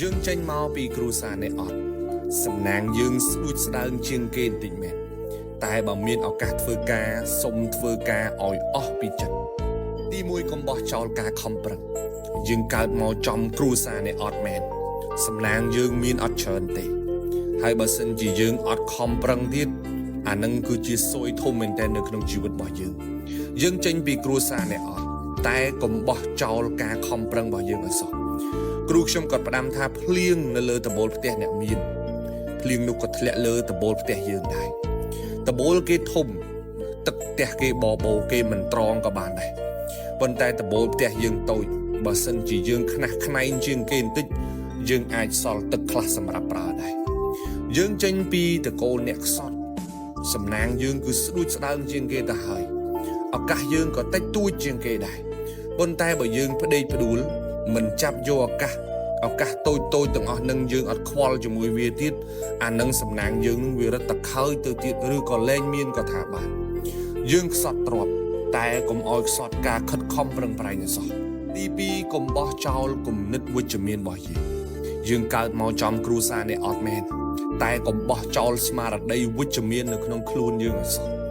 យើងចេញមកពីគ្រួសារនេះអត់សំណាងយើងស្ដួចស្ដើងជាងគេបន្តិចមែនតែបើមានឱកាសធ្វើការសុំធ្វើការឲ្យអស់ពីចិត្តទីមួយកុំបោះចោលការខំប្រឹងយើងកើតមកចំគ្រួសារនេះអត់មែនសំណាងយើងមានអត់ច្រើនទេហើយបើសិនជាយើងអត់ខំប្រឹងទៀតអានឹងគឺជាសួយធំមែនតើនៅក្នុងជីវិតរបស់យើងចេញពីគ្រួសារនេះអត់តែកុំបោះចោលការខំប្រឹងរបស់យើងឲ្យសោះគ្រូខ្ញុំក៏ផ្ដាំថាភ្លៀងនៅលើដំបូលផ្ទះអ្នកមានភ្លៀងនោះក៏ធ្លាក់លើដំបូលផ្ទះយើងដែរដំបូលគេធំទឹកផ្ទះគេបបោគេមិនត្រង់ក៏បានដែរប៉ុន្តែដំបូលផ្ទះយើងតូចបើសិនជាយើងខ្នះខ្នែងជាងគេបន្តិចយើងអាចសល់ទឹកខ្លះសម្រាប់ប្រើដែរយើងចេញពីតកូលអ្នកខ្សត់សំណាងយើងគឺស្ដួចស្ដើងជាងគេទៅហើយឱកាសយើងក៏តិចតួចជាងគេដែរប៉ុន្តែបើយើងផ្ដេកផ្ដួលមិនចាប់យកឱកាសតូចទាំងអស់នឹងយើងអត់ខ្វល់ជាមួយវាទៀតអានឹងសំណាងយើងនឹងវារត់តខើយទៅទៀតឬក៏លែងមានក៏ថាបានយើងខ្សត់ទ្រពតែកុំឲ្យខ្សត់ការខិតខំប្រឹងប្រែងសោះទី2កុំបោះចោលគំនិតវិជ្ជមានរបស់យើងកើតមកចំគ្រួសារនេះអត់មែនតែកុំបោះចោលស្មារតីវិជ្ជមាននៅក្នុងខ្លួនយើងឲ្យសោះ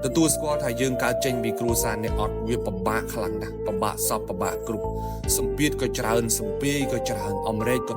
ទទួលស្គាល់ថាយើងកើតចេញពីគ្រួសារនេះអត់វាពិបាកខ្លាំងណាស់ពិបាកសពពិបាកគ្រប់សម្ពាធក៏ច្រើនសម្ពាយក៏ច្រើនអំរែកក៏